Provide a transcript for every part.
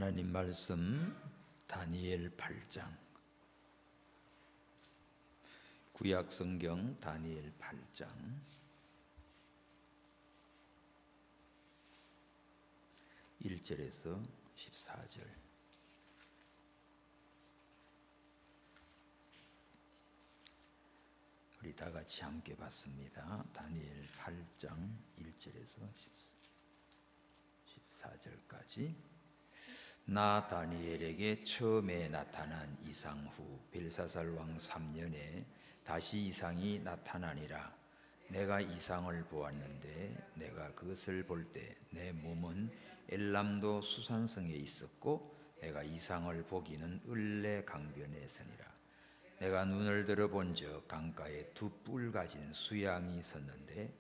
하나님 말씀 다니엘 8장. 구약 성경 다니엘 8장 1절에서 14절. 우리 다 같이 함께 봤습니다. 다니엘 8장 1절에서 14절까지. 나 다니엘에게 처음에 나타난 이상 후 벨사살 왕 3년에 다시 이상이 나타나니라. 내가 이상을 보았는데 내가 그것을 볼 때 내 몸은 엘람도 수산성에 있었고 내가 이상을 보기는 을레 강변에 서니라. 내가 눈을 들어 본즉 강가에 두 뿔 가진 수양이 섰는데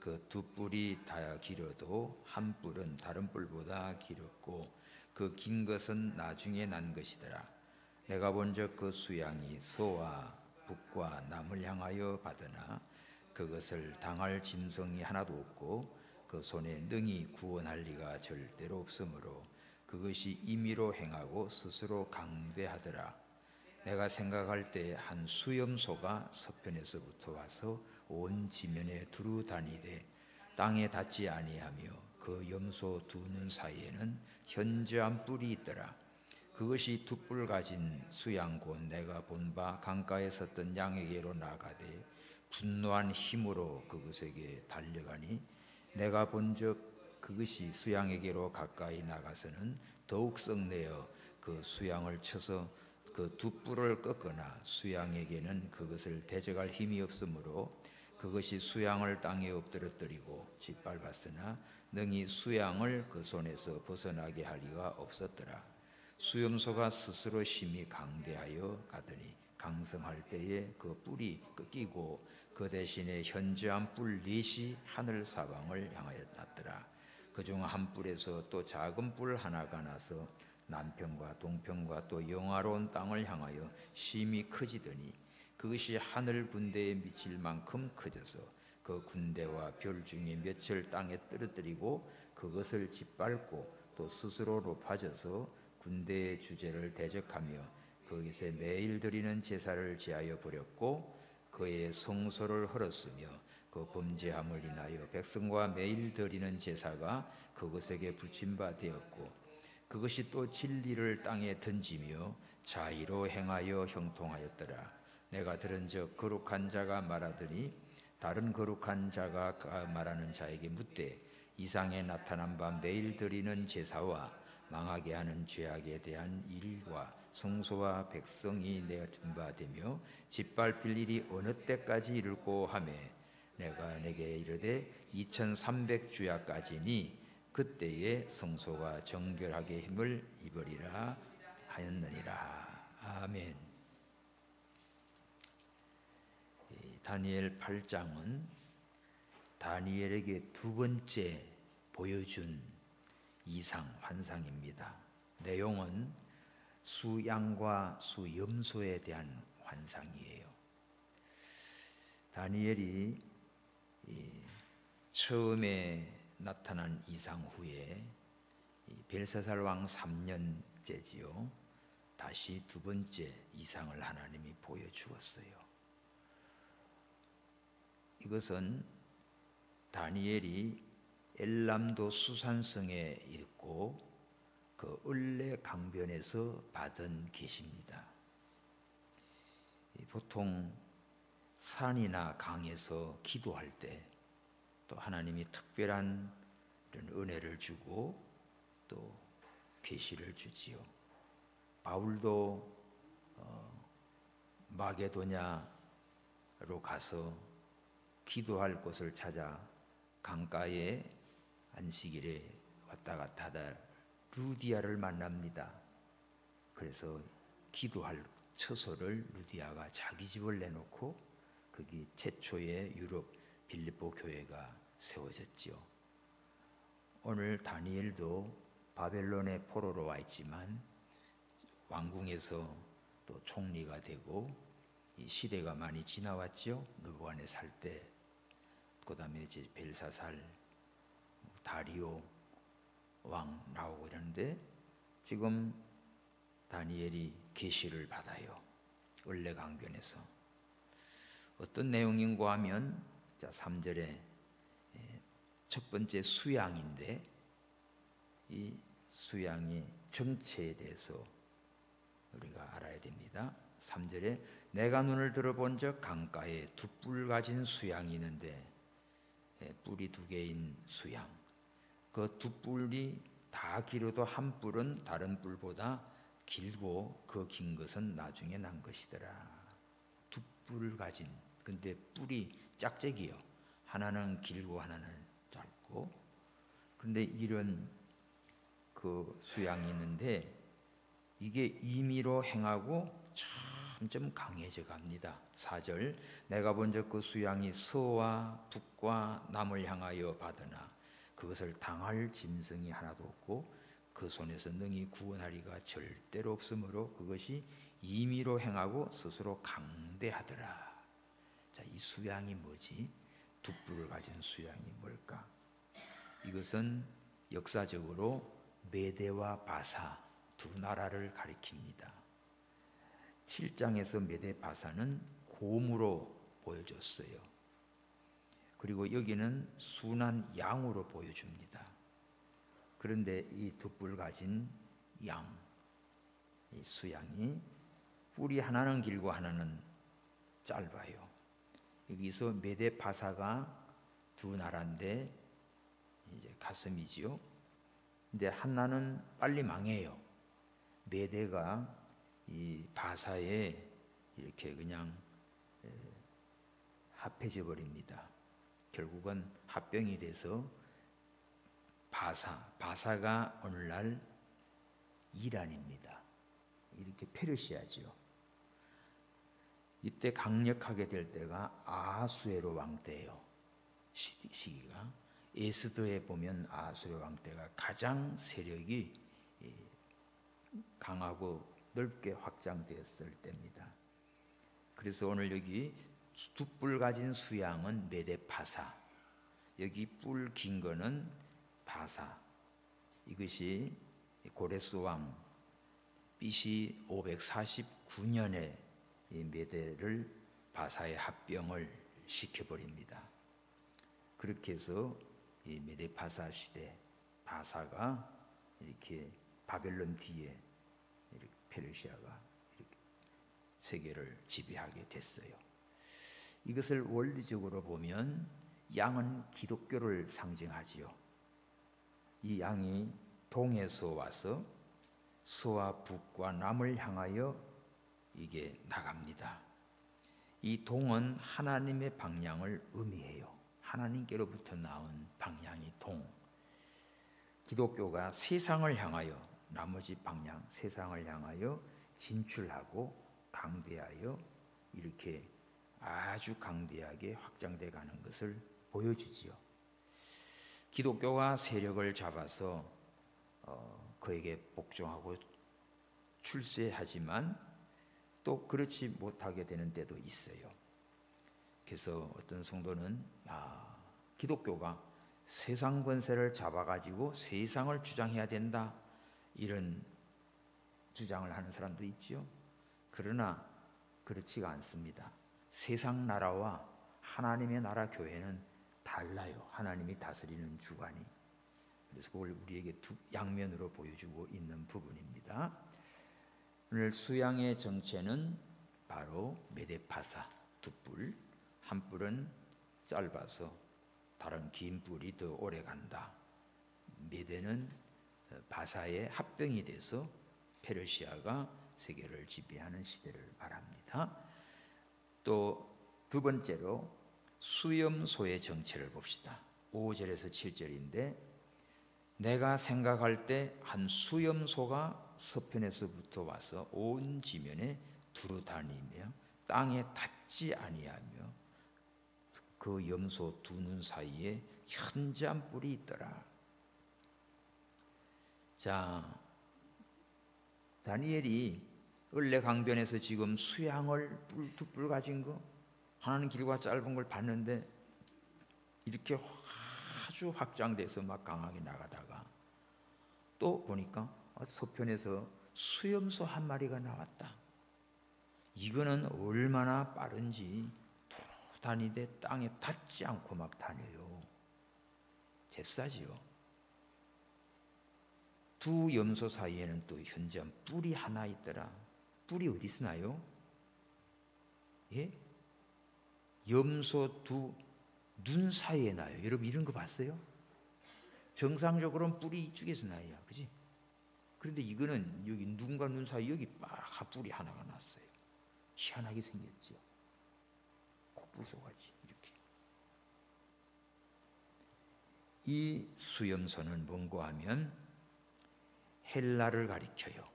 그 두 뿔이 다 길어도 한 뿔은 다른 뿔보다 길었고 그 긴 것은 나중에 난 것이더라. 내가 본즉 그 수양이 서와 북과 남을 향하여 받으나 그것을 당할 짐승이 하나도 없고 그 손에 능히 구원할 리가 절대로 없으므로 그것이 임의로 행하고 스스로 강대하더라. 내가 생각할 때 한 수염소가 서편에서부터 와서 온 지면에 두루 다니되 땅에 닿지 아니하며 그 염소 두 눈 사이에는 현저한 뿔이 있더라. 그것이 두 뿔 가진 수양 곧 내가 본 바 강가에 섰던 양에게로 나가되 분노한 힘으로 그것에게 달려가니 내가 본즉 그것이 수양에게로 가까이 나가서는 더욱 썩내어 그 수양을 쳐서 그 두 뿔을 꺾거나 수양에게는 그것을 대적할 힘이 없으므로 그것이 수양을 땅에 엎드러뜨리고 짓밟았으나 능히 수양을 그 손에서 벗어나게 할 리가 없었더라. 수염소가 스스로 심히 강대하여 가더니 강성할 때에 그 뿔이 꺾이고 그 대신에 현저한 뿔 넷이 하늘 사방을 향하여 났더라. 그중 한 뿔에서 또 작은 뿔 하나가 나서 남편과 동편과 또 영화로운 땅을 향하여 심히 커지더니 그것이 하늘 군대에 미칠 만큼 커져서 그 군대와 별 중에 몇을 땅에 떨어뜨리고 그것을 짓밟고 또 스스로 높아져서 군대의 주제를 대적하며 거기서 매일 드리는 제사를 제하여 버렸고 그의 성소를 헐었으며 그 범죄함을 인하여 백성과 매일 드리는 제사가 그것에게 붙임 바 되었고 그것이 또 진리를 땅에 던지며 자의로 행하여 형통하였더라. 내가 들은즉 거룩한 자가 말하더니 다른 거룩한 자가 말하는 자에게 묻되 이상에 나타난 바 매일 드리는 제사와 망하게 하는 죄악에 대한 일과 성소와 백성이 내가 준 바 되며 짓밟힐 일이 어느 때까지 이를꼬 하매 내가 내게 이르되 2300주야까지니 그때에 성소가 정결하게 힘을 입으리라 하였느니라. 아멘. 다니엘 8장은 다니엘에게 두 번째 보여준 이상, 환상입니다. 내용은 수양과 수염소에 대한 환상이에요. 다니엘이 처음에 나타난 이상 후에 벨사살 왕 3년째지요. 다시 두 번째 이상을 하나님이 보여주었어요. 이것은 다니엘이 엘람도 수산성에 있고 그 을레 강변에서 받은 계시입니다. 보통 산이나 강에서 기도할 때 또 하나님이 특별한 이런 은혜를 주고 또 계시를 주지요. 바울도 마게도냐로 가서 기도할 곳을 찾아 강가에 안식일에 왔다 갔다 하다 루디아를 만납니다. 그래서 기도할 처소를 루디아가 자기 집을 내놓고 거기 최초의 유럽 빌립보 교회가 세워졌지요. 오늘 다니엘도 바벨론의 포로로 와 있지만 왕궁에서 또 총리가 되고 이 시대가 많이 지나왔죠. 느부갓네 살 때, 그다음에 이제 벨사살, 다리오 왕 나오고 이러는데 지금 다니엘이 계시를 받아요. 을레강변에서. 어떤 내용인가 하면 3절에 첫 번째 수양인데, 이 수양의 정체에 대해서 우리가 알아야 됩니다. 3절에 내가 눈을 들어본 적 강가에 두 뿔 가진 수양이 있는데, 뿔이 2개인 수양, 그 두 뿔이 다 길어도 한 뿔은 다른 뿔보다 길고 그 긴 것은 나중에 난 것이더라. 두 뿔을 가진, 근데 뿔이 짝짝이요. 하나는 길고 하나는 짧고. 그런데 이런 그 수양이 있는데 이게 임의로 행하고 점점 강해져 갑니다. 4절 내가 본 적 그 수양이 서와 북과 남을 향하여 받으나 그것을 당할 짐승이 하나도 없고 그 손에서 능히 구원하리가 절대로 없으므로 그것이 임의로 행하고 스스로 강대하더라. 자, 이 수양이 뭐지? 두 뿔을 가진 수양이 뭘까? 이것은 역사적으로 메대와 바사 두 나라를 가리킵니다. 7장에서 메대 바사는 곰으로 보여줬어요. 그리고 여기는 순한 양으로 보여줍니다. 그런데 이 두 뿔 가진 양, 이 수양이 뿔이 하나는 길고 하나는 짧아요. 여기서 메대 바사가 두 나라인데 이제 가슴이지요. 근데 하나는 빨리 망해요. 메대가 이 바사에 이렇게 그냥 합해져 버립니다. 결국은 합병이 돼서 바사가 오늘날 이란입니다. 이렇게 페르시아지요. 이때 강력하게 될 때가 아하수에로 왕 때예요. 시기가 에스더에 보면 아하수에로 왕 때가 가장 세력이 강하고 넓게 확장되었을 때입니다. 그래서 오늘 여기 두 뿔 가진 수양은 메대파사, 여기 뿔 긴 거는 바사. 이것이 고레스 왕 BC 549년에 이 메대를 바사에 합병을 시켜버립니다. 그렇게 해서 이 메대파사 시대, 바사가 이렇게 바벨론 뒤에 이렇게 페르시아가 이렇게 세계를 지배하게 됐어요. 이것을 원리적으로 보면 양은 기독교를 상징하지요. 이 양이 동에서 와서 서와 북과 남을 향하여 이게 나갑니다. 이 동은 하나님의 방향을 의미해요. 하나님께로부터 나온 방향이 동. 기독교가 세상을 향하여, 나머지 방향 세상을 향하여 진출하고 강대하여 이렇게 아주 강대하게 확장돼 가는 것을 보여주지요. 기독교가 세력을 잡아서 그에게 복종하고 출세하지만 또 그렇지 못하게 되는 때도 있어요. 그래서 어떤 성도는 기독교가 세상 권세를 잡아가지고 세상을 주장해야 된다, 이런 주장을 하는 사람도 있지요. 그러나 그렇지가 않습니다. 세상 나라와 하나님의 나라 교회는 달라요. 하나님이 다스리는 주관이. 그래서 그걸 우리에게 두 양면으로 보여주고 있는 부분입니다. 오늘 수양의 정체는 바로 메대파사, 두 뿔. 한 뿔은 짧아서 다른 긴 뿔이 더 오래 간다. 메대는 바사의 합병이 돼서 페르시아가 세계를 지배하는 시대를 말합니다. 또 두 번째로 수염소의 정체를 봅시다. 5절에서 7절인데 내가 생각할 때 한 수염소가 서편에서부터 와서 온 지면에 두루 다니며 땅에 닿지 아니하며 그 염소 두 눈 사이에 현저한 뿔이 있더라. 자, 다니엘이 을레강변에서 지금 수양을 두 뿔 가진 거, 하나는 길과 짧은 걸 봤는데 이렇게 아주 확장돼서 막 강하게 나가다가 또 보니까 서편에서 수염소 한 마리가 나왔다. 이거는 얼마나 빠른지 두루 다니되 땅에 닿지 않고 막 다녀요. 잽싸지요. 두 염소 사이에는 또 현저한 뿔이 하나 있더라. 뿔이 어디서 나요? 예? 염소 두 눈 사이에 나요. 여러분 이런 거 봤어요? 정상적으로는 뿔이 이쪽에서 나요. 그지? 그런데 이거는 여기 눈과 눈 사이 여기 빡 뿔이 하나가 났어요. 희한하게 생겼죠. 코 부숴가지 이렇게. 이 수염소는 뭔고 하면 헬라를 가리켜요.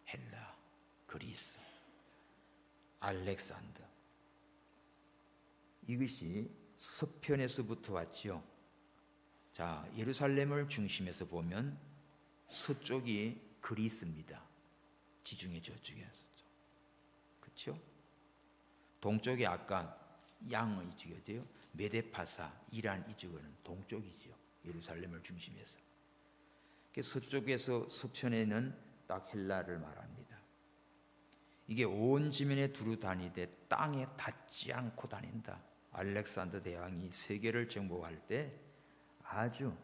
헬라, 그리스, 알렉산더. 이것이 서편에서부터 왔지요. 자, 예루살렘을 중심에서 보면 서쪽이 그리스입니다. 지중해 저쪽에서. 그렇죠? 동쪽이 아까 양의 이쪽이 어디요? 메데파사, 이란 이쪽은 동쪽이죠. 예루살렘을 중심해서. 서쪽에서 서편에는 딱 헬라를 말합니다. 이게 온 지면에 두루 다니되 땅에 닿지 않고 다닌다. 알렉산더 대왕이 세계를 정복할 때 아주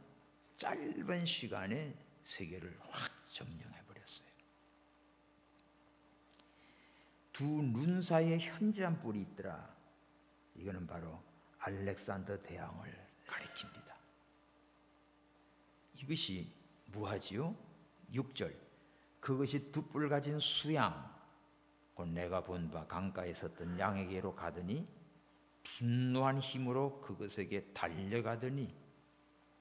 짧은 시간에 세계를 확 점령해 버렸어요. 두 눈 사이에 현저한 뿔이 있더라. 이거는 바로 알렉산더 대왕을 가리킵니다. 이것이 무하지요? 6절. 그것이 두 뿔 가진 수양, 곧 내가 본 바 강가에 섰던 양에게로 가더니 분노한 힘으로 그것에게 달려가더니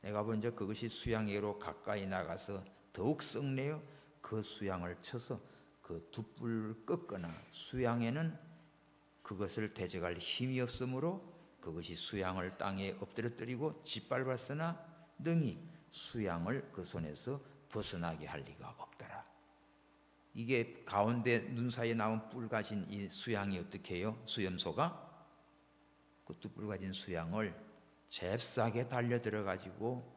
내가 먼저 그것이 수양에게로 가까이 나가서 더욱 썩내어 그 수양을 쳐서 그 두 뿔을 꺾거나 수양에는 그것을 대적할 힘이 없으므로 그것이 수양을 땅에 엎드려뜨리고 짓밟았으나 능히 수양을 그 손에서 벗어나게 할 리가 없더라. 이게 가운데 눈 사이에 나온 뿔 가진 이 수양이 어떻게 해요? 수염소가 그 두 뿔 가진 수양을 잽싸게 달려들어 가지고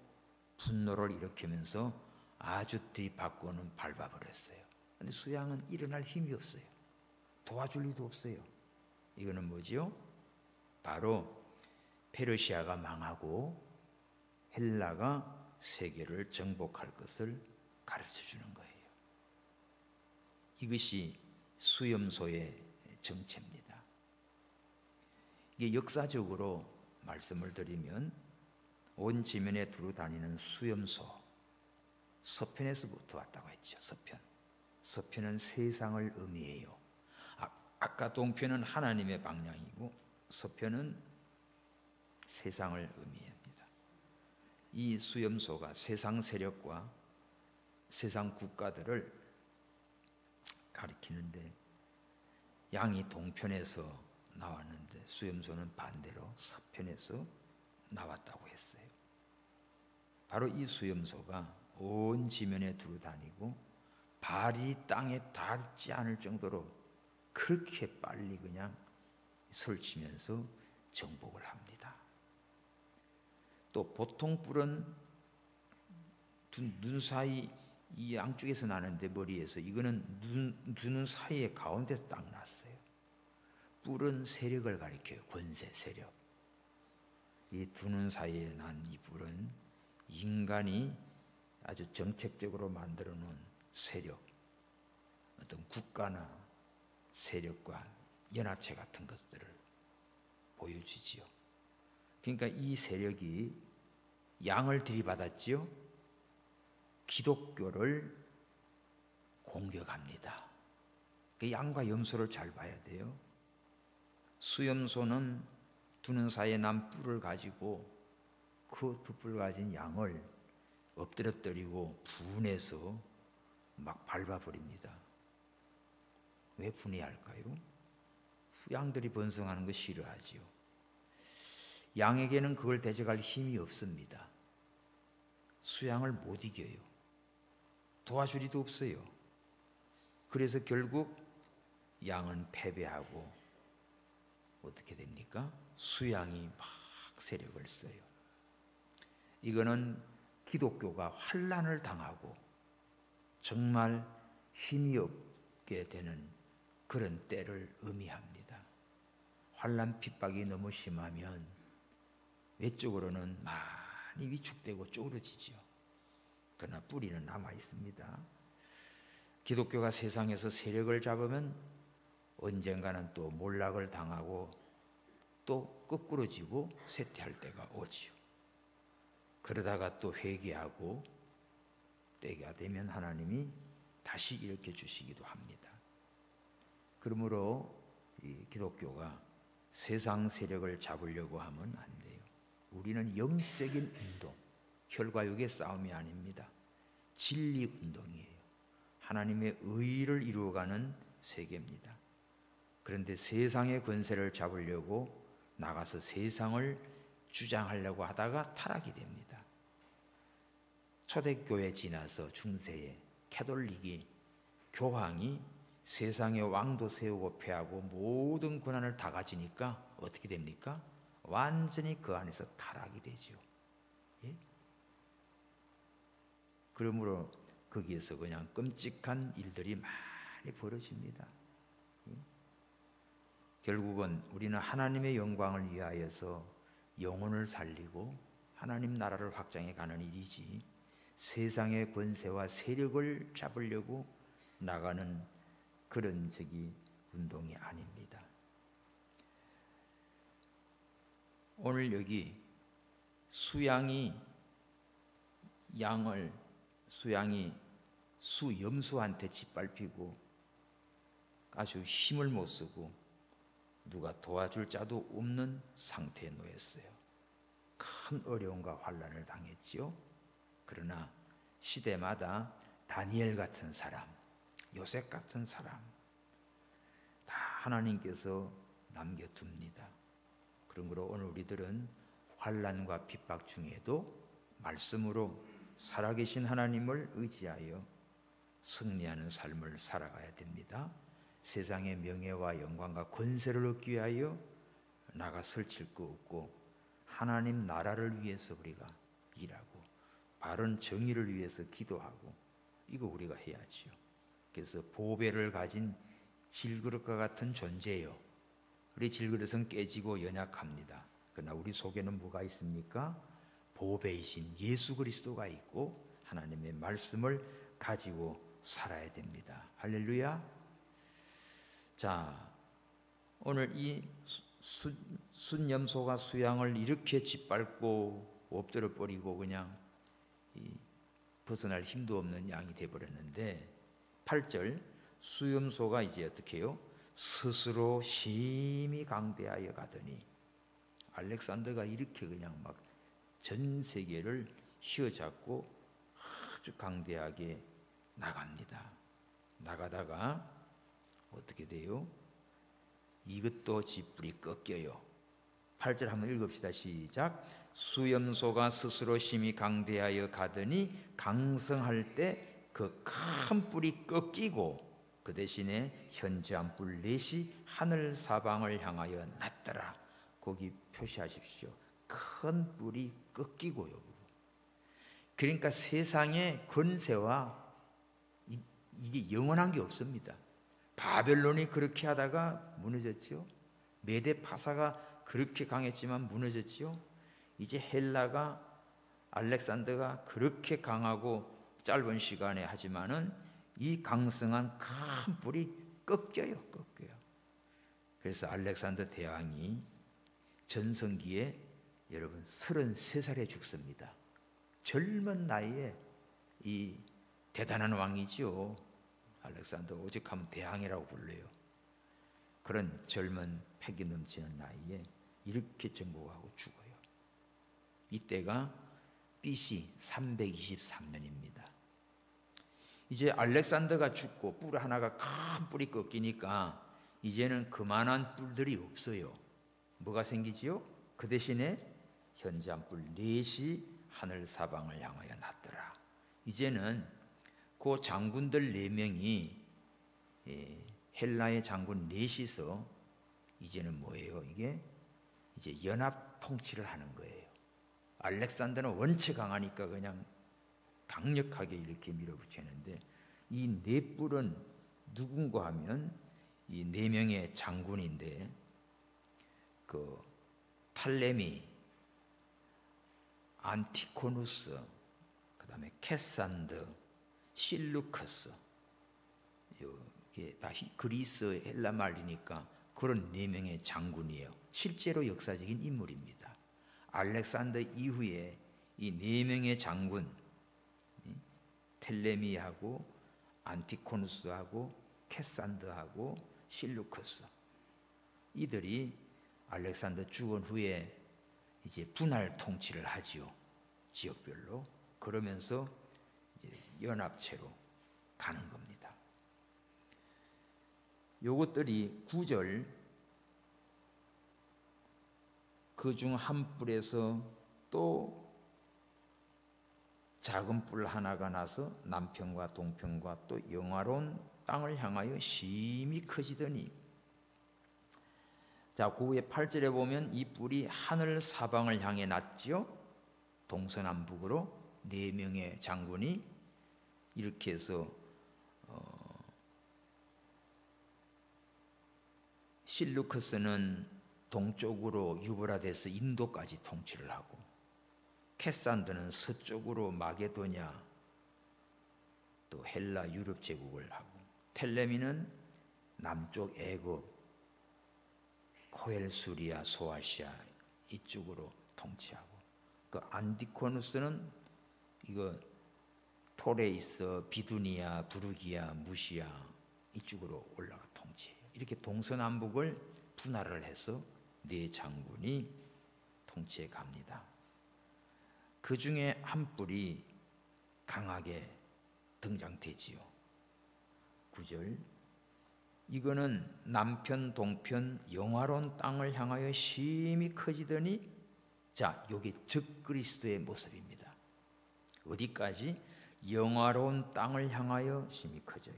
분노를 일으키면서 아주 뒤바꿔는 밟아버렸어요. 그런데 수양은 일어날 힘이 없어요. 도와줄 리도 없어요. 이거는 뭐지요? 바로 페르시아가 망하고 헬라가 세계를 정복할 것을 가르쳐 주는 거예요. 이것이 수염소의 정체입니다. 이게 역사적으로 말씀을 드리면 온 지면에 두루 다니는 수염소, 서편에서부터 왔다고 했죠. 서편은 세상을 의미해요. 아까 동편은 하나님의 방향이고 서편은 세상을 의미합니다. 이 수염소가 세상 세력과 세상 국가들을 가리키는데 양이 동편에서 나왔는데 수염소는 반대로 서편에서 나왔다고 했어요. 바로 이 수염소가 온 지면에 두루 다니고 발이 땅에 닿지 않을 정도로 그렇게 빨리 그냥 설치면서 정복을 합니다. 또 보통 뿔은 눈 사이 이 양쪽에서 나는데 머리에서 이거는 눈 사이에 가운데서 딱 났어요. 뿔은 세력을 가리켜요. 권세, 세력. 이 두 눈 사이에 난 이 뿔은 인간이 아주 정책적으로 만들어 놓은 세력, 어떤 국가나 세력과 연합체 같은 것들을 보여주지요. 그러니까 이 세력이 양을 들이받았지요. 기독교를 공격합니다. 그 양과 염소를 잘 봐야 돼요. 수염소는 두 눈 사이에 난 뿔을 가지고 그 두 뿔 가진 양을 엎드려뜨리고 분해서 막 밟아버립니다. 왜 분해할까요? 양들이 번성하는 거 싫어하지요. 양에게는 그걸 대적할 힘이 없습니다. 수양을 못 이겨요. 도와줄 리도 없어요. 그래서 결국 양은 패배하고 어떻게 됩니까? 수양이 막 세력을 써요. 이거는 기독교가 환난을 당하고 정말 힘이 없게 되는 그런 때를 의미합니다. 환난 핍박이 너무 심하면 외적으로는 많이 위축되고 쪼그러지죠. 그러나 뿌리는 남아 있습니다. 기독교가 세상에서 세력을 잡으면 언젠가는 또 몰락을 당하고 또 거꾸러지고 쇠퇴할 때가 오지요. 그러다가 또 회개하고 때가 되면 하나님이 다시 일으켜 주시기도 합니다. 그러므로 이 기독교가 세상 세력을 잡으려고 하면 안 돼요. 우리는 영적인 운동, 혈과 육의 싸움이 아닙니다. 진리 운동이에요. 하나님의 의를 이루어가는 세계입니다. 그런데 세상의 권세를 잡으려고 나가서 세상을 주장하려고 하다가 타락이 됩니다. 초대교회 지나서 중세에 캐톨릭이 교황이 세상의 왕도 세우고 패하고 모든 권한을 다 가지니까 어떻게 됩니까? 완전히 그 안에서 타락이 되죠. 예? 그러므로 거기에서 그냥 끔찍한 일들이 많이 벌어집니다. 예? 결국은 우리는 하나님의 영광을 위하여서 영혼을 살리고 하나님 나라를 확장해 가는 일이지 세상의 권세와 세력을 잡으려고 나가는 그런 운동이 아닙니다. 오늘 여기 수양이 수염소한테 짓밟히고 아주 힘을 못 쓰고 누가 도와줄 자도 없는 상태에 놓였어요. 큰 어려움과 환난을 당했지요. 그러나 시대마다 다니엘 같은 사람, 요셉 같은 사람 다 하나님께서 남겨둡니다. 그러므로 오늘 우리들은 환난과 핍박 중에도 말씀으로 살아계신 하나님을 의지하여 승리하는 삶을 살아가야 됩니다. 세상의 명예와 영광과 권세를 얻기 위하여 나가 설칠 거 없고 하나님 나라를 위해서 우리가 일하고 바른 정의를 위해서 기도하고 이거 우리가 해야지요. 그래서 보배를 가진 질그릇과 같은 존재예요. 우리 질그릇은 깨지고 연약합니다. 그러나 우리 속에는 뭐가 있습니까? 보배이신 예수 그리스도가 있고 하나님의 말씀을 가지고 살아야 됩니다. 할렐루야. 자, 오늘 이 순염소가 수양을 이렇게 짓밟고 엎드려 버리고 그냥 벗어날 힘도 없는 양이 되어버렸는데 8절 수염소가 이제 어떻게 해요? 스스로 심히 강대하여 가더니 알렉산더가 이렇게 그냥 막 전 세계를 휘어잡고 아주 강대하게 나갑니다. 나가다가 어떻게 돼요? 이것도 짓불이 꺾여요. 8절 한번 읽읍시다. 시작. 수염소가 스스로 심히 강대하여 가더니 강성할 때 그 큰 뿔이 꺾이고 그 대신에 현저한 뿔 넷이 하늘 사방을 향하여 났더라. 거기 표시하십시오. 큰 뿔이 꺾이고요. 그러니까 세상의 권세와 이게 영원한 게 없습니다. 바벨론이 그렇게 하다가 무너졌죠. 메데 파사가 그렇게 강했지만 무너졌죠. 이제 헬라가 알렉산더가 그렇게 강하고 짧은 시간에 하지만은 이 강성한 큰 뿔이 꺾여요. 그래서 알렉산더 대왕이 전성기에 여러분 33살에 죽습니다. 젊은 나이에 이 대단한 왕이지요. 알렉산더 오직하면 대왕이라고 불러요. 그런 젊은 패기 넘치는 나이에 이렇게 정복하고 죽어요. 이때가 BC 323년입니다. 이제 알렉산더가 죽고 뿔 하나가 큰 뿔이 꺾이니까 이제는 그만한 뿔들이 없어요. 뭐가 생기지요? 그 대신에 현저한 뿔 넷이 하늘 사방을 향하여 났더라. 이제는 그 장군들 4명이 헬라의 장군 넷이서 이제는 뭐예요? 이게 이제 연합 통치를 하는 거예요. 알렉산더는 원체 강하니까 그냥 강력하게 이렇게 밀어붙이는데 이 네 뿔은 누군가 하면 이 네 명의 장군인데, 그 탈레미, 안티코누스, 그 다음에 캐산드, 실루커스, 이게 다 그리스 헬라 말이니까 그런 네 명의 장군이에요. 실제로 역사적인 인물입니다. 알렉산더 이후에 이 네 명의 장군, 텔레미하고 안티코누스하고 캐산드하고 실루커스, 이들이 알렉산더 죽은 후에 이제 분할 통치를 하지요. 지역별로. 그러면서 이제 연합체로 가는 겁니다. 요것들이 9절, 그중 한 뿔에서 또 작은 뿔 하나가 나서 남편과 동편과 또 영화로운 땅을 향하여 심히 커지더니, 자, 그 후에 8절에 보면 이 뿔이 하늘 사방을 향해 났지요. 동서남북으로 네 명의 장군이 이렇게 해서 실루커스는 동쪽으로 유브라데스 인도까지 통치를 하고, 캐산드는 서쪽으로 마게도냐 또 헬라 유럽 제국을 하고, 텔레미는 남쪽 애굽, 코엘수리아, 소아시아 이쪽으로 통치하고, 그 안디코누스는 이거 토레이스, 비두니아, 부르기아, 무시아 이쪽으로 올라가 통치해요. 이렇게 동서남북을 분할을 해서 네 장군이 통치해 갑니다. 그 중에 한 뿔이 강하게 등장되지요. 9절, 이거는 남편 동편 영화로운 땅을 향하여 심히 커지더니, 자, 여기 적그리스도의 모습입니다. 어디까지? 영화로운 땅을 향하여 심히 커져요.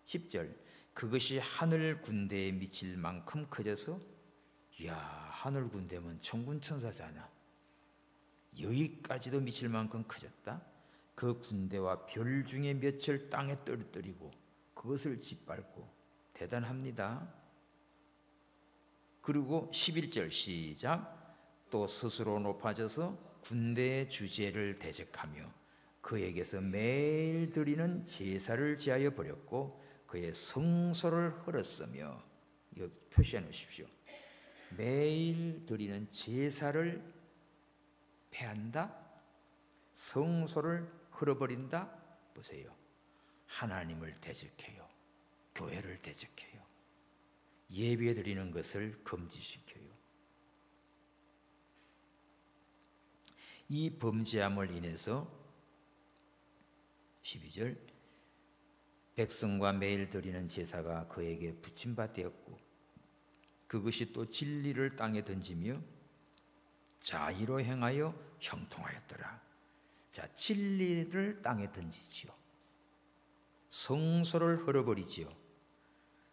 10절, 그것이 하늘 군대에 미칠 만큼 커져서, 이야, 하늘 군대면 천군 천사잖아. 여기까지도 미칠 만큼 커졌다. 그 군대와 별 중에 몇을 땅에 떨어뜨리고 그것을 짓밟고. 대단합니다. 그리고 11절 시작, 또 스스로 높아져서 군대의 주제를 대적하며 그에게서 매일 드리는 제사를 제하여 버렸고 그의 성소를 헐었으며. 이거 표시해 놓으십시오. 매일 드리는 제사를 패한다, 성소를 헐어버린다. 보세요. 하나님을 대적해요. 교회를 대적해요. 예배 드리는 것을 금지시켜요. 이 범죄함을 인해서 12절, 백성과 매일 드리는 제사가 그에게 붙임받되었고 그것이 또 진리를 땅에 던지며 자의로 행하여 형통하였더라. 자, 진리를 땅에 던지지요. 성소를 헐어버리지요.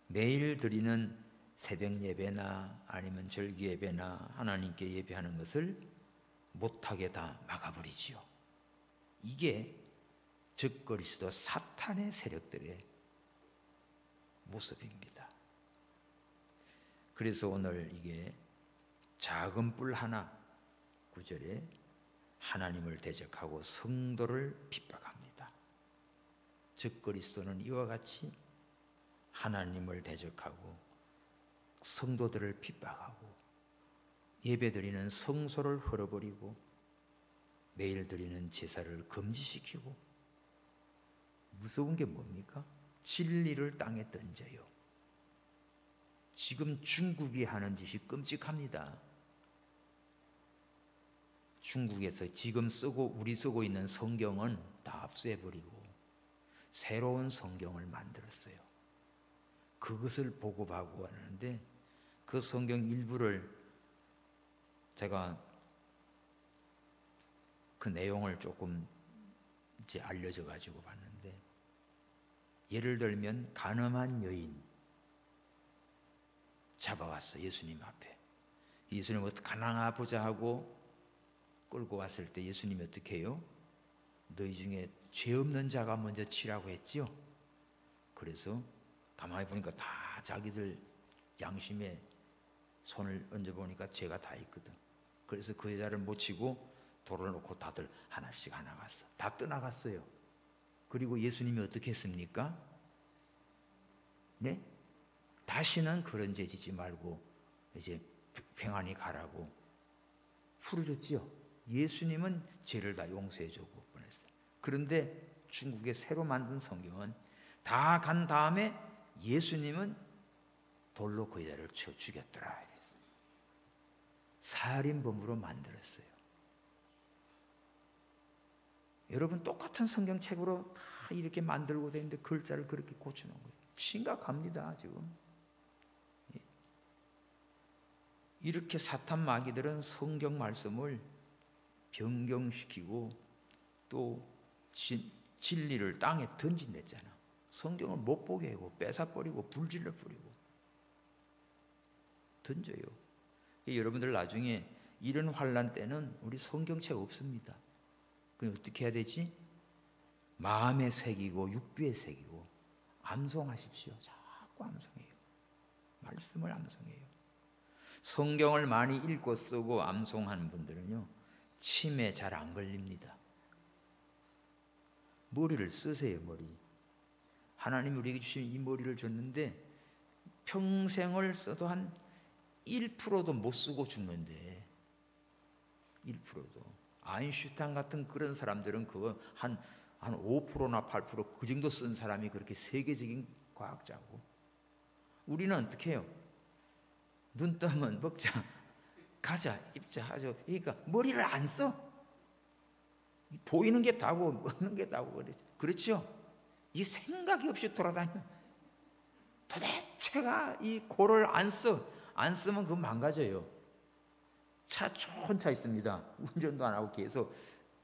매일 드리는 새벽 예배나 아니면 절기 예배나 하나님께 예배하는 것을 못하게 다 막아버리지요. 이게 적그리스도 사탄의 세력들의 모습입니다. 그래서 오늘 이게 작은 뿔 하나, 9절에 하나님을 대적하고 성도를 핍박합니다. 적그리스도는 이와 같이 하나님을 대적하고 성도들을 핍박하고 예배드리는 성소를 헐어버리고 매일 드리는 제사를 금지시키고, 무서운 게 뭡니까? 진리를 땅에 던져요. 지금 중국이 하는 짓이 끔찍합니다. 중국에서 지금 우리 쓰고 있는 성경은 다 압수해버리고 새로운 성경을 만들었어요. 그것을 보고하고 하는데 그 성경 일부를 제가 그 내용을 조금 이제 알려져 가지고 봤는데, 예를 들면 간음한 여인 잡아왔어. 예수님 앞에. 예수님 어떻게 가난하 보자 하고 끌고 왔을 때 예수님이 어떻게 해요? 너희 중에 죄 없는 자가 먼저 치라고 했지요. 그래서 가만히 보니까 다 자기들 양심에 손을 얹어보니까 죄가 다 있거든. 그래서 그 여자를 못 치고 돌을 놓고 다들 하나씩 나갔어. 다 떠나갔어요. 그리고 예수님이 어떻게 했습니까? 네? 다시는 그런 죄 짓지 말고 이제 평안히 가라고 풀어줬지요. 예수님은 죄를 다 용서해 주고 보냈어요. 그런데 중국에 새로 만든 성경은 다 간 다음에 예수님은 돌로 그 여자를 쳐 죽였더라 이랬어요. 살인범으로 만들었어요. 여러분 똑같은 성경책으로 다 이렇게 만들고 되는데 글자를 그렇게 고쳐놓은 거예요. 심각합니다 지금. 이렇게 사탄 마귀들은 성경 말씀을 변경시키고 또 진리를 땅에 던진댔잖아. 성경을 못 보게 하고 뺏어버리고 불질러 버리고 던져요. 여러분들 나중에 이런 환난 때는 우리 성경책 없습니다. 그럼 어떻게 해야 되지? 마음에 새기고 육비에 새기고 암송하십시오. 자꾸 암송해요. 말씀을 암송해요. 성경을 많이 읽고 쓰고 암송하는 분들은요 치매 잘 안 걸립니다. 머리를 쓰세요. 머리. 하나님이 우리에게 주신 이 머리를 줬는데 평생을 써도 한 1%도 못 쓰고 죽는데 1%도. 아인슈타인 같은 그런 사람들은 그거 한 5%나 8% 그 정도 쓴 사람이 그렇게 세계적인 과학자고, 우리는 어떻게 해요? 눈 뜨면 먹자, 가자, 입자 하죠. 그러니까 머리를 안 써. 보이는 게 다고 먹는 게 다고 그렇죠? 이 생각이 없이 돌아다녀. 도대체가 이 고를 안 써. 안 쓰면 그건 망가져요. 차 좋은 차 있습니다. 운전도 안 하고 계속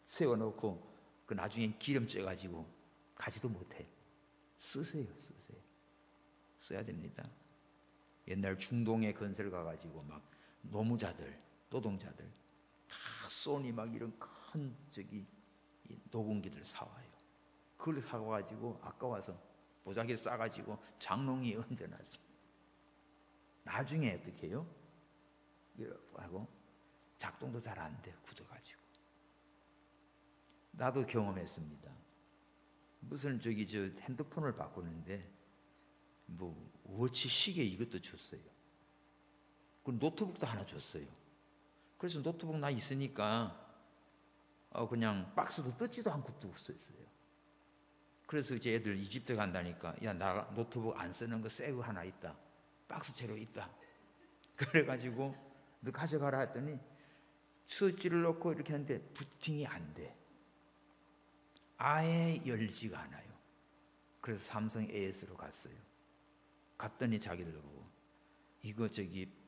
세워놓고 그 나중엔 기름 쪄가지고 가지도 못해. 쓰세요. 써야 됩니다. 옛날 중동에 건설 가가지고 막 노무자들, 노동자들 다 소니 막 이런 큰 노공기들 사와요. 그걸 사와가지고 아까워서 보자기 싸가지고 장롱에 얹어놨어. 나중에 어떻게 해요? 이러고 하고 작동도 잘 안 돼, 굳어가지고. 나도 경험했습니다. 무슨 저 핸드폰을 바꾸는데 뭐 워치 시계 이것도 줬어요. 그 노트북도 하나 줬어요. 그래서 노트북 나 있으니까 그냥 박스도 뜯지도 않고 두고 썼어요. 그래서 이제 애들 이집트 간다니까, 야, 나 노트북 안 쓰는 거 새 거 하나 있다. 박스채로 있다. 그래가지고 너 가져가라 했더니 스위치를 넣고 이렇게 하는데 부팅이 안 돼. 아예 열지가 않아요. 그래서 삼성 AS로 갔어요. 갔더니 자기들 보고 이거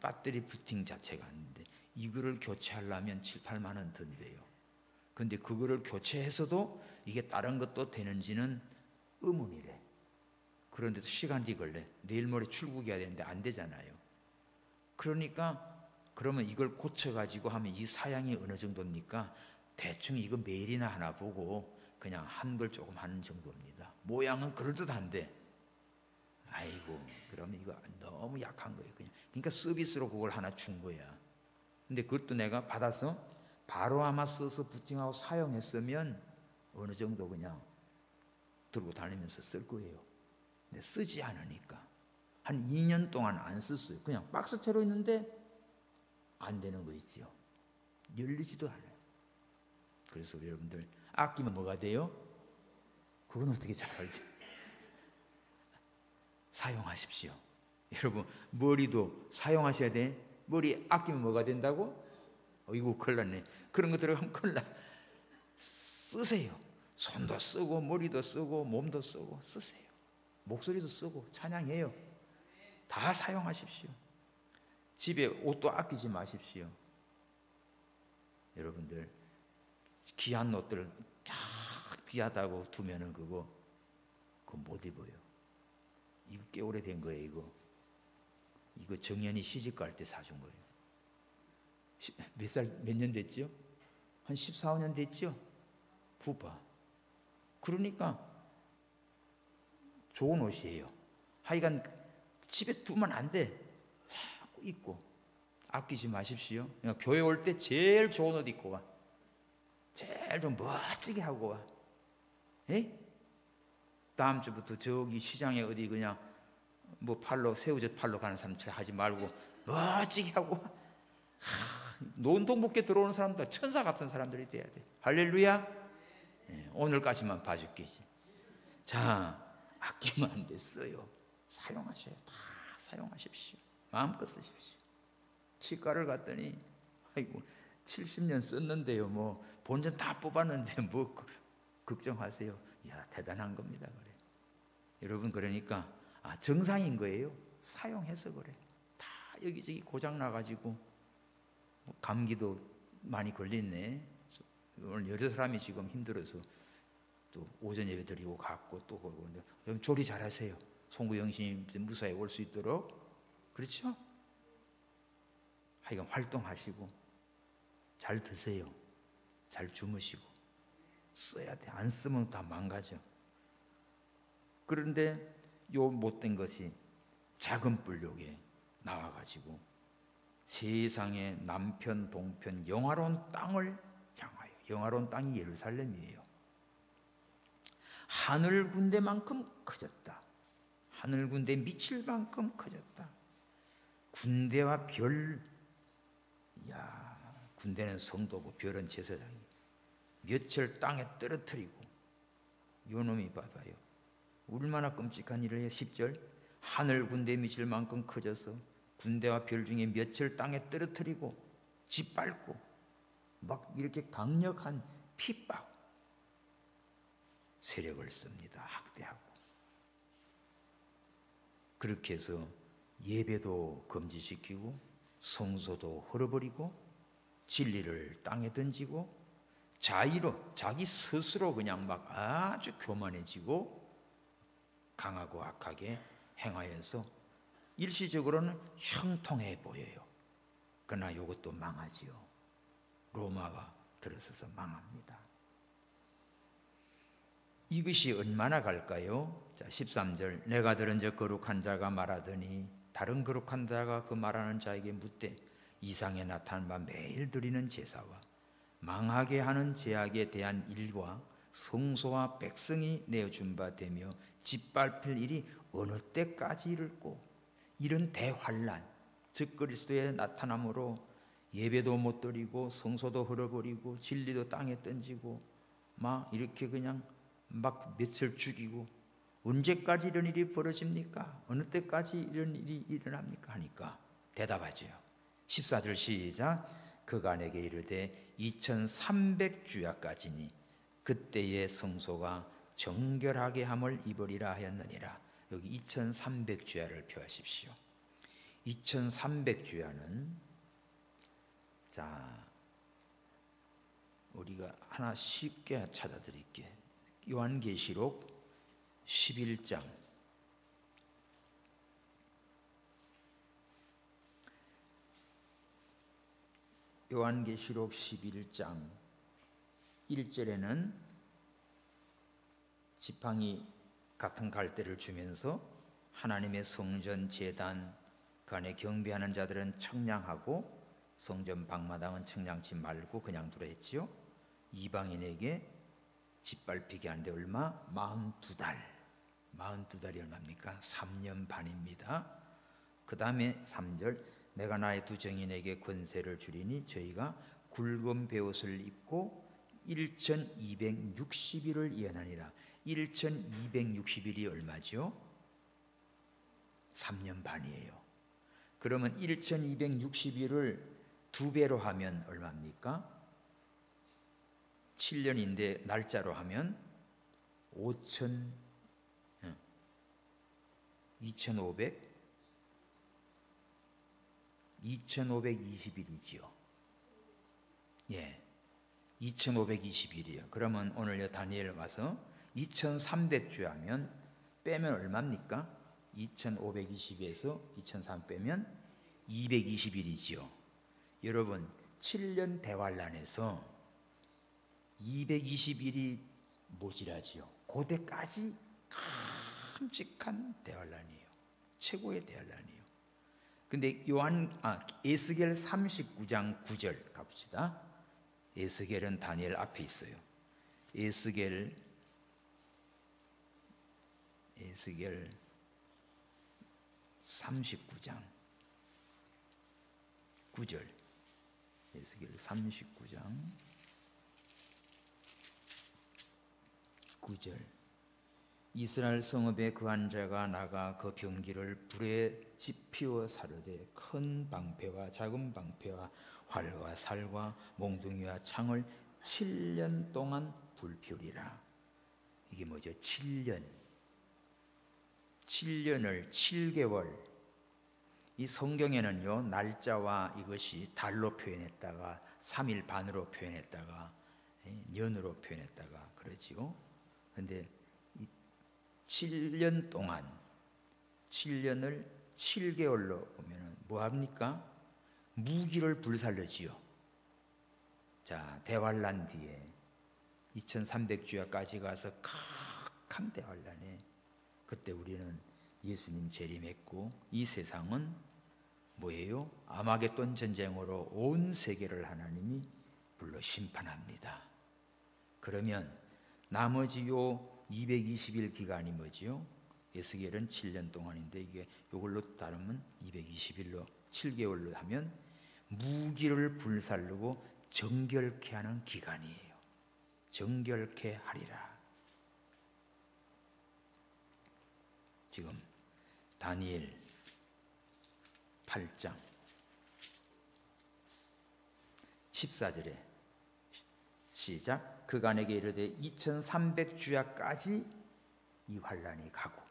배터리 부팅 자체가 안 돼. 이거를 교체하려면 7, 8만 원 든대요. 근데 그거를 교체해서도 이게 다른 것도 되는지는 의문이래. 그런데도 시간이 걸려. 내일 모레 출국해야 되는데 안 되잖아요. 그러니까 그러면 이걸 고쳐가지고 하면 이 사양이 어느 정도입니까? 대충 이거 메일이나 하나 보고 그냥 한글 조금 하는 정도입니다. 모양은 그럴듯한데, 아이고, 그러면 이거 너무 약한 거예요. 그러니까 서비스로 그걸 하나 준 거야. 근데 그것도 내가 받아서 바로 아마 써서 부팅하고 사용했으면 어느 정도 그냥 들고 다니면서 쓸 거예요. 근데 쓰지 않으니까 한 2년 동안 안 썼어요. 그냥 박스채로 있는데 안 되는 거 있지요. 열리지도 않아요. 그래서 여러분들 아끼면 뭐가 돼요? 그건 어떻게 잘 알지? 사용하십시오. 여러분 머리도 사용하셔야 돼. 머리 아끼면 뭐가 된다고? 이거 큰일 났네. 그런 거 들어가면 큰일 나. 쓰세요. 손도 쓰고 머리도 쓰고 몸도 쓰고 쓰세요. 목소리도 쓰고 찬양해요. 다 사용하십시오. 집에 옷도 아끼지 마십시오. 여러분들 귀한 옷들 귀하다고 두면은 그거 못 입어요. 이거 꽤 오래된 거예요. 이거 정연이 시집 갈 때 사준 거예요. 몇 년 됐죠? 한 14, 15년 됐죠? 부바. 그러니까 좋은 옷이에요. 하여간 집에 두면 안 돼. 자꾸 입고 아끼지 마십시오. 그러니까 교회 올 때 제일 좋은 옷 입고 와. 제일 좀 멋지게 하고 와. 에? 다음 주부터 저기 시장에 어디 그냥 뭐 팔로 새우젓 팔로 가는 사람 하지 말고 멋지게 하고 와. 논동복에 들어오는 사람도 천사 같은 사람들이 돼야 돼. 할렐루야. 오늘까지만 봐줄게. 자, 아끼면 안 됐어요. 사용하셔요. 다 사용하십시오. 마음껏 쓰십시오. 치과를 갔더니 아이고 70년 썼는데요. 뭐 본전 다 뽑았는데 뭐 걱정하세요. 야, 대단한 겁니다. 그래. 여러분, 그러니까 정상인 거예요. 사용해서 그래. 다 여기저기 고장 나가지고 뭐 감기도 많이 걸렸네. 오늘 여러 사람이 지금 힘들어서 또 오전 예배 드리고 갔고 또 그러고. 여러분 조리 잘하세요. 송구영신 무사히 올 수 있도록. 그렇죠? 하여간 활동하시고 잘 드세요. 잘 주무시고 써야 돼. 안 쓰면 다 망가져. 그런데 요 못된 것이 작은 뿔욕에 나와가지고 세상의 남편 동편 영화로운 땅을 향하여, 영화로운 땅이 예루살렘이에요. 하늘 군대만큼 커졌다. 하늘 군대 미칠 만큼 커졌다. 군대와 별, 야, 군대는 성도고 별은 제사장이 며칠 땅에 떨어뜨리고, 요놈이 봐봐요. 얼마나 끔찍한 일을 해요. 10절 하늘 군대 미칠 만큼 커져서 군대와 별 중에 며칠 땅에 떨어뜨리고 짓밟고 막 이렇게 강력한 핍박 세력을 씁니다. 학대하고. 그렇게 해서 예배도 금지시키고 성소도 헐어버리고 진리를 땅에 던지고 자의로 자기 스스로 그냥 막 아주 교만해지고 강하고 악하게 행하여서 일시적으로는 형통해 보여요. 그러나 이것도 망하지요. 로마가 들어서서 망합니다. 이것이 얼마나 갈까요? 자, 13절 내가 들은 저 거룩한 자가 말하더니 다른 거룩한 자가 그 말하는 자에게 묻되 이상에 나타난 바 매일 드리는 제사와 망하게 하는 제약에 대한 일과 성소와 백성이 내어준 바 되며 짓밟힐 일이 어느 때까지 이를꼬. 이런 대환란, 즉 그리스도의 나타남으로 예배도 못 드리고 성소도 헐어버리고 진리도 땅에 던지고 막 이렇게 그냥 막 며칠 죽이고 언제까지 이런 일이 벌어집니까? 어느 때까지 이런 일이 일어납니까? 하니까 대답하죠. 14절 시작. 그가 내게 이르되 2300주야까지니 그때의 성소가 정결하게 함을 입으리라 하였느니라. 여기 2300주야를 표하십시오. 2300주야는 자, 우리가 하나 쉽게 찾아드릴게. 요한계시록 11장 요한계시록 11장 1절에는 지팡이 같은 갈대를 주면서 하나님의 성전 제단 그 안에 경배하는 자들은 청량하고 성전 방마당은 청량치 말고 그냥 두라 했지요. 이방인에게 짓밟히게 하는데 얼마? 42달. 42달이 얼마입니까? 3년 반입니다. 그 다음에 3절 내가 나의 두 정인에게 권세를 주리니 저희가 굵은 베옷을 입고 1260일을 예언하니라. 1260일이 얼마죠? 3년 반이에요. 그러면 1260일을 2배로 하면 얼마입니까? 7년인데 날짜로 하면 2520일이지요. 예, 2520일이요. 그러면 오늘 다니엘 가서 2300주 하면 빼면 얼마입니까? 2520에서 2300 빼면 220일이지요. 여러분 7년 대환란에서 220일이 모자라지요. 고대까지 끔찍한 대환란이에요. 최고의 대환란이에요. 근데 에스겔 39장 9절 가봅시다. 에스겔은 다니엘 앞에 있어요. 에스겔 39장 9절. 에스겔 39장 9절. 이스라엘 성읍에 그한 자가 나가 그 병기를 불에 지피워 사르되 큰 방패와 작은 방패와 활과 살과 몽둥이와 창을 7년 동안 불피우리라. 이게 뭐죠? 7년을 7개월. 이 성경에는요, 날짜와 이것이 달로 표현했다가 3일 반으로 표현했다가 년으로 표현했다가 그러지요. 그런데 7년 동안 7년을 7개월로 보면은 뭐 합니까? 무기를 불살르지요. 자, 대환란 뒤에 2300주야까지 가서 극한 대환란에 그때 우리는 예수님 재림했고 이 세상은 뭐예요? 아마겟돈 전쟁으로 온 세계를 하나님이 불러 심판합니다. 그러면 나머지 요 220일 기간이 뭐지요? 에스겔은 7년 동안인데 이게 이걸로 따르면 220일로 7개월로 하면 무기를 불살르고 정결케 하는 기간이에요. 정결케 하리라. 지금 다니엘 8장 14절에 시작. 그간에게 이르되 2300주야까지 이 환란이 가고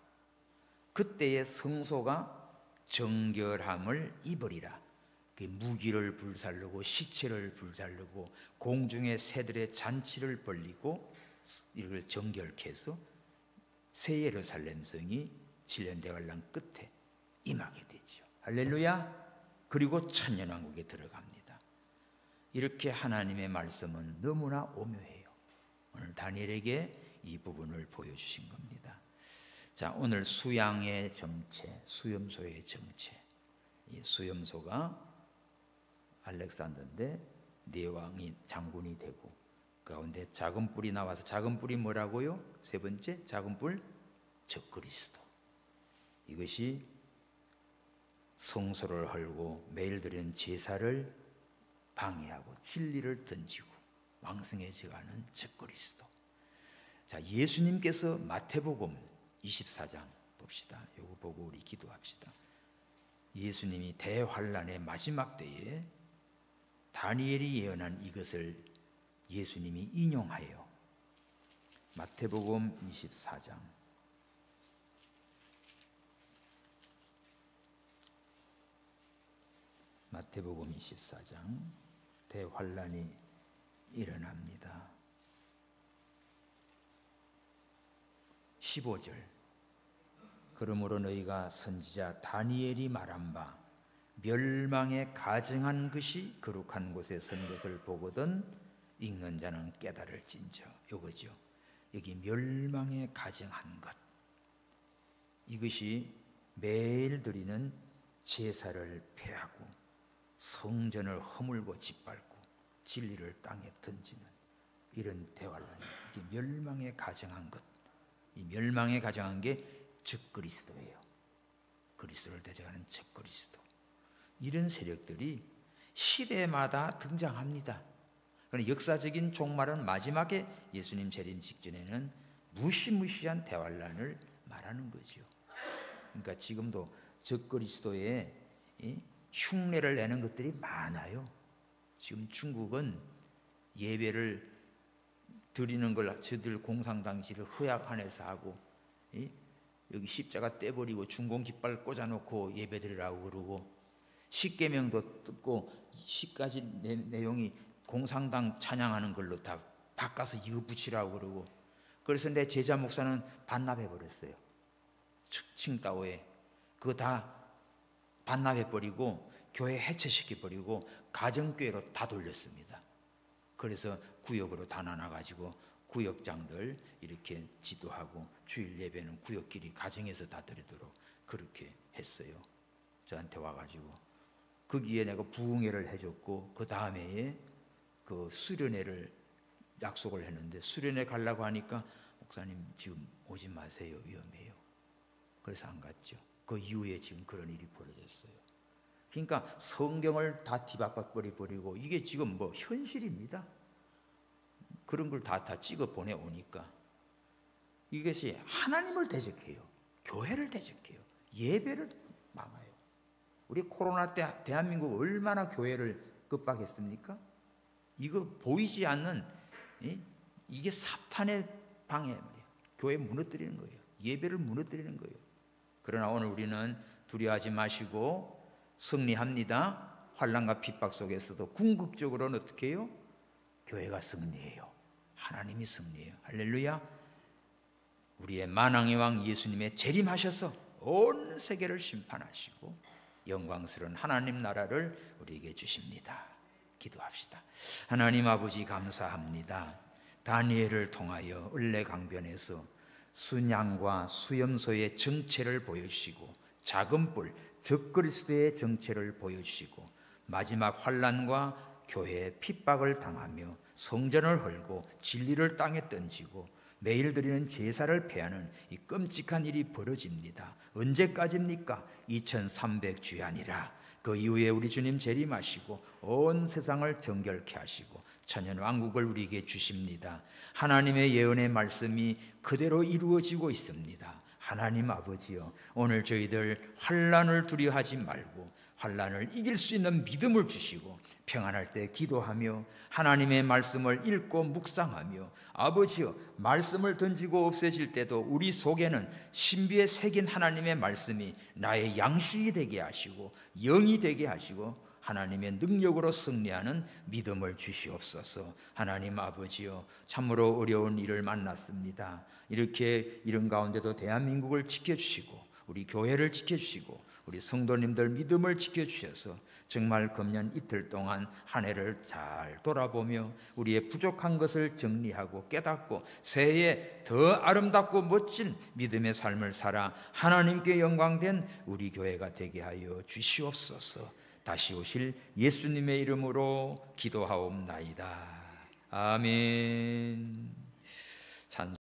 그때의 성소가 정결함을 입으리라. 무기를 불살르고 시체를 불살르고 공중의 새들의 잔치를 벌리고 이걸 정결케 해서 새 예루살렘 성이 7년 대환란 끝에 임하게 되죠. 할렐루야. 그리고 천년왕국에 들어갑니다. 이렇게 하나님의 말씀은 너무나 오묘해요. 오늘 다니엘에게 이 부분을 보여주신 겁니다. 자, 오늘 수양의 정체, 수염소의 정체. 이 수염소가 알렉산더인데 내왕이 장군이 되고 그 가운데 작은 뿔이 나와서 작은 뿔이 뭐라고요? 세 번째 작은 뿔 적그리스도. 이것이 성소를 헐고 매일 드리는 제사를 방해하고 진리를 던지고 왕성해져가는 적그리스도. 자, 예수님께서 마태복음 24장 봅시다. 요거 보고 우리 기도합시다. 예수님이 대환란의 마지막 때에 다니엘이 예언한 이것을 예수님이 인용하여 마태복음 24장 마태복음 24장 대환란이 일어납니다. 15절. 그러므로 너희가 선지자 다니엘이 말한 바 멸망에 가증한 것이 거룩한 곳에 선 것을 보거든 읽는 자는 깨달을진저. 요거죠. 여기 멸망에 가증한 것. 이것이 매일 드리는 제사를 폐하고 성전을 허물고 짓밟고 진리를 땅에 던지는 이런 대환란이 이게 멸망에 가증한 것. 이 멸망에 가증한 게 적그리스도예요. 그리스도를 대적하는 적그리스도. 이런 세력들이 시대마다 등장합니다. 그러나 역사적인 종말은 마지막에 예수님 재림 직전에는 무시무시한 대환란을 말하는 거죠. 그러니까 지금도 적그리스도의 흉내를 내는 것들이 많아요. 지금 중국은 예배를 드리는 걸 저들 공상당시를 허약 안에서 하고 여기 십자가 떼버리고 중공 깃발 꽂아놓고 예배 드리라고 그러고 십계명도 뜯고 10가지 내용이 공상당 찬양하는 걸로 다 바꿔서 이거 붙이라고 그러고 그래서 내 제자 목사는 반납해버렸어요. 칭따오에 그거 다 반납해버리고 교회 해체시켜버리고 가정교회로 다 돌렸습니다. 그래서 구역으로 다 나눠가지고 구역장들 이렇게 지도하고 주일 예배는 구역끼리 가정에서 다 드리도록 그렇게 했어요. 저한테 와가지고 거기에 내가 부흥회를 해줬고 그 다음에 그 수련회를 약속을 했는데 수련회 가려고 하니까 목사님 지금 오지 마세요, 위험해요. 그래서 안 갔죠. 그 이후에 지금 그런 일이 벌어졌어요. 그러니까 성경을 다 뒤바꿔버리고 이게 지금 뭐 현실입니다. 그런 걸 다 찍어 보내오니까 이것이 하나님을 대적해요. 교회를 대적해요. 예배를 막아요. 우리 코로나 때 대한민국 얼마나 교회를 급박했습니까? 이거 보이지 않는 이게 사탄의 방해예요. 교회 무너뜨리는 거예요. 예배를 무너뜨리는 거예요. 그러나 오늘 우리는 두려워하지 마시고 승리합니다. 환난과 핍박 속에서도 궁극적으로는 어떻게 해요? 교회가 승리해요. 하나님이 승리해요. 할렐루야. 우리의 만왕의 왕 예수님의 재림하셔서 온 세계를 심판하시고 영광스러운 하나님 나라를 우리에게 주십니다. 기도합시다. 하나님 아버지 감사합니다. 다니엘을 통하여 을레강변에서 순양과 수염소의 정체를 보여주시고 작은 뿔 적그리스도의 정체를 보여주시고 마지막 환난과 교회의 핍박을 당하며 성전을 헐고 진리를 땅에 던지고 매일 드리는 제사를 폐하는 이 끔찍한 일이 벌어집니다. 언제까지입니까? 2300주야니라. 그 이후에 우리 주님 재림하시고 온 세상을 정결케 하시고 천연왕국을 우리에게 주십니다. 하나님의 예언의 말씀이 그대로 이루어지고 있습니다. 하나님 아버지여, 오늘 저희들 환난을 두려워하지 말고 환난을 이길 수 있는 믿음을 주시고 평안할 때 기도하며 하나님의 말씀을 읽고 묵상하며 아버지여, 말씀을 던지고 없애질 때도 우리 속에는 신비에 새긴 하나님의 말씀이 나의 양식이 되게 하시고 영이 되게 하시고 하나님의 능력으로 승리하는 믿음을 주시옵소서. 하나님 아버지여, 참으로 어려운 일을 만났습니다. 이런 가운데도 대한민국을 지켜주시고 우리 교회를 지켜주시고 우리 성도님들 믿음을 지켜주셔서 정말 금년 이틀 동안 한 해를 잘 돌아보며 우리의 부족한 것을 정리하고 깨닫고 새해에 더 아름답고 멋진 믿음의 삶을 살아 하나님께 영광된 우리 교회가 되게 하여 주시옵소서. 다시 오실 예수님의 이름으로 기도하옵나이다. 아멘. 찬송